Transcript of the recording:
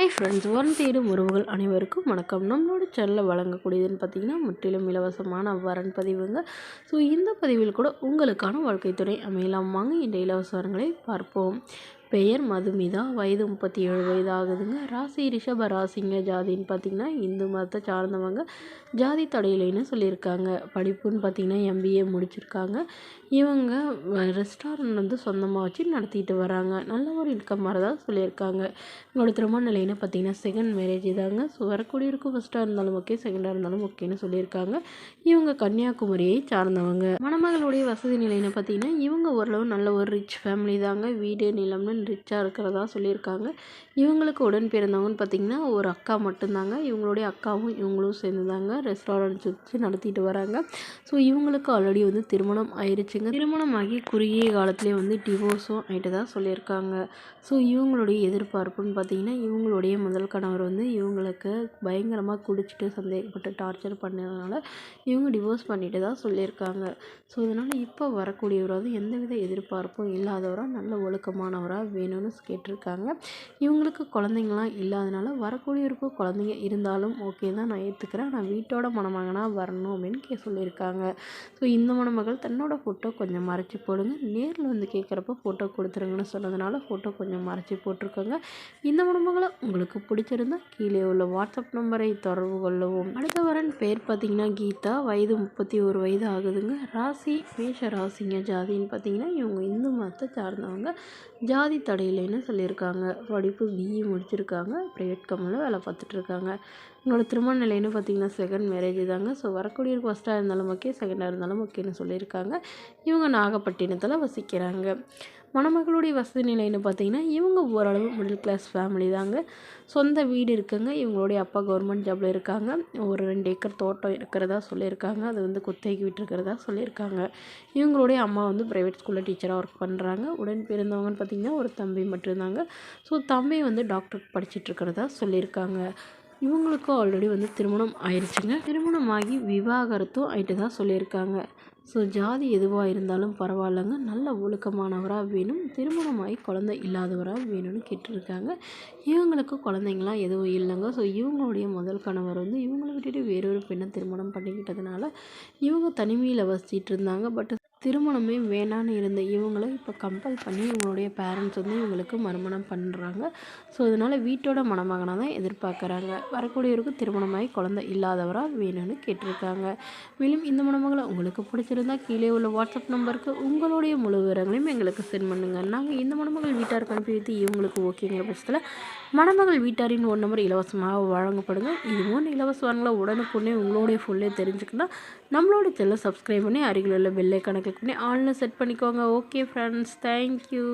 Hi friends, வரன் தேடும் உறவுகள் அனைவருக்கும் வணக்கம். நம்மளோட சேனலில் வழங்கக்கூடியதுன்னு பார்த்தீங்கன்னா முற்றிலும் இலவசமான வரன் பதிவுங்க. ஸோ இந்த பதிவில் கூட உங்களுக்கான வாழ்க்கை துணை அமையலாம். வாங்க இந்த இலவச வரன்களை பார்ப்போம். பெயர் மதுமிதா, வயது 37 வயது ஆகுதுங்க. ராசி ரிஷப ராசிங்க. ஜாதின்னு பார்த்தீங்கன்னா இந்து மதத்தை சார்ந்தவங்க. ஜாதி தடையிலைன்னு சொல்லியிருக்காங்க. படிப்புன்னு பார்த்தீங்கன்னா MBA முடிச்சிருக்காங்க. இவங்க ரெஸ்டாரண்ட் வந்து சொந்தமாக வச்சு நடத்திட்டு வராங்க. நல்ல ஒரு இன்கம் வரதா சொல்லியிருக்காங்க. இவங்களோட திருமண நிலைன்னு பார்த்தீங்கன்னா செகண்ட் மேரேஜ் தாங்க. ஸோ வரக்கூடியிருக்கும் ஃபஸ்ட்டாக இருந்தாலும் ஓகே, செகண்டாக இருந்தாலும் ஓகேன்னு சொல்லியிருக்காங்க. இவங்க கன்னியாகுமரியை சார்ந்தவங்க. மணமகளுடைய வசதி நிலைன்னு பார்த்தீங்கன்னா இவங்க ஓரளவு நல்ல ஒரு ரிச் ஃபேமிலி தாங்க. வீடு நிலம்னு ரிச்சாக இருக்கிறதா சொல்லியிருக்காங்க. இவங்களுக்கு உடன் பிறந்தவங்கன்னு பார்த்தீங்கன்னா ஒரு அக்கா மட்டும்தாங்க. இவங்களுடைய அக்காவும் இவங்களும் சேர்ந்து தாங்க ரெஸ்டாரண்ட் வச்சு நடத்திட்டு வராங்க. ஸோ இவங்களுக்கு ஆல்ரெடி வந்து திருமணம் ஆயிடுச்சுங்க. திருமணமாகி குறுகிய காலத்துலேயே வந்து டிவோர்ஸும் ஆகிட்டு தான் சொல்லியிருக்காங்க. ஸோ இவங்களுடைய எதிர்பார்ப்புன்னு பார்த்தீங்கன்னா இவங்களுடைய முதல் கணவர் வந்து இவங்களுக்கு பயங்கரமாக குடிச்சிட்டு சந்தேகப்பட்டு டார்ச்சர் பண்ணதுனால இவங்க டிவோர்ஸ் பண்ணிட்டு தான் சொல்லியிருக்காங்க. ஸோ இதனால் இப்போ வரக்கூடியவராவது எந்தவித எதிர்பார்ப்பும் இல்லாதவராக நல்ல ஒழுக்கமானவராக வேணும்னு கேட்டிருக்காங்க. இவங்களுக்கு குழந்தைங்களாம் இல்லாதனால வரக்கூடியவருக்கு குழந்தைங்க இருந்தாலும் ஓகே தான், நான் ஏற்றுக்கிறேன். நான் வீட்டோட மணமகனாக வரணும் அப்படின்னு சொல்லியிருக்காங்க. ஸோ இந்த மணமகள் தன்னோட ஃபோட்டோ கொஞ்சம் மறைச்சி போடுங்க, நேரில் வந்து கேட்குறப்ப ஃபோட்டோ கொடுத்துருங்கன்னு சொன்னதுனால ஃபோட்டோ கொஞ்சம் மறைச்சி போட்டிருக்கோங்க. இந்த மணமகளை உங்களுக்கு பிடிச்சிருந்தா கீழே உள்ள வாட்ஸ்அப் நம்பரை தொடர்பு கொள்ளவும். அடுத்த வரன் பேர் பார்த்தீங்கன்னா கீதா, வயது 31 வயது ஆகுதுங்க. ராசி மேஷ ராசிங்க. ஜாதின்னு பார்த்தீங்கன்னா இவங்க இந்து மதத்தை சார்ந்தவங்க. ஜாதி தடையிலைன்னு சொல்லியிருக்காங்க. படிப்பு BE முடிச்சிருக்காங்க. ப்ரைவேட் கம்பெனியில் வேலை பார்த்துட்ருக்காங்க. உங்களோட திருமண நிலைன்னு பார்த்தீங்கன்னா செகண்ட் மேரேஜ் தாங்க. ஸோ வரக்கூடிய ஃபஸ்ட்டாக இருந்தாலும் ஓகே, செகண்டாக இருந்தாலும் ஓகேன்னு சொல்லியிருக்காங்க. இவங்க நாகப்பட்டினத்தில் வசிக்கிறாங்க. மணமகளுடைய வசதி நிலைன்னு பார்த்தீங்கன்னா இவங்க ஓரளவு மிடில் கிளாஸ் ஃபேமிலி தாங்க. சொந்த வீடு இருக்குங்க. இவங்களுடைய அப்பா கவர்மெண்ட் ஜாபில் இருக்காங்க. ஒரு 2 ஏக்கர் தோட்டம் இருக்கிறதா சொல்லியிருக்காங்க. அது வந்து குத்தகைக்கு விட்டுருக்கிறதா சொல்லியிருக்காங்க. இவங்களுடைய அம்மா வந்து ப்ரைவேட் ஸ்கூலில் டீச்சராக ஒர்க் பண்ணுறாங்க. உடன் பிறந்தவங்கன்னு பார்த்தீங்கன்னா ஒரு தம்பி மட்டும்தாங்க. ஸோ தம்பி வந்து டாக்டருக்கு படிச்சுட்டு இருக்கிறதா சொல்லியிருக்காங்க. இவங்களுக்கும் ஆல்ரெடி வந்து திருமணம் ஆயிடுச்சுங்க. திருமணமாகி விவாகரத்தும் ஆகிட்டு தான் சொல்லியிருக்காங்க. ஸோ ஜாதி எதுவாக இருந்தாலும் பரவாயில்லைங்க, நல்ல ஒழுக்கமானவராக வேணும், திருமணமாகி குழந்தை இல்லாதவராக வேணும்னு கேட்டிருக்காங்க. இவங்களுக்கு குழந்தைங்களாம் எதுவும் இல்லைங்க. ஸோ இவங்களுடைய முதல் கணவர் வந்து இவங்களை விட்டுட்டு வேறொரு பெண்ணை திருமணம் பண்ணிக்கிட்டதுனால இவங்க தனிமையில் வசிச்சிட்டு இருந்தாங்க. பட் திருமணமே வேணான்னு இருந்த இவங்களை இப்போ கம்பல் பண்ணி இவங்களுடைய பேரண்ட்ஸ் வந்து இவங்களுக்கு மறுமணம் பண்ணுறாங்க. ஸோ அதனால் வீட்டோட மணமகனாக தான் எதிர்பார்க்குறாங்க. வரக்கூடியவருக்கு திருமணமாகி குழந்தை இல்லாதவராக வேணும்னு கேட்டிருக்காங்க. மேலும் இந்த மணமகளை உங்களுக்கு பிடிச்சிருந்தா கீழே உள்ள வாட்ஸ்அப் நம்பருக்கு உங்களுடைய முழு விவரங்களையும் எங்களுக்கு சென்ட் பண்ணுங்கள். நாங்கள் இந்த மணமகள் வீட்டாருக்கு அனுப்பி வைத்து இவங்களுக்கு ஓகேங்கிற பட்சத்தில் மணமகள் வீட்டாரின் 1 நம்பர் இலவசமாக வழங்கப்படுங்க. இது போன்ற இலவச வரங்களை உடனுக்குடனே உங்களுடைய ஃபுல்லே தெரிஞ்சுக்கணும். நம்மளோட சேனலை சப்ஸ்கிரைப் பண்ணி அருகில் உள்ள பெல் ஐகானை கிளிக் பண்ணி ஆன்லைன் செட் பண்ணிக்கோங்க. Okay friends, thank you.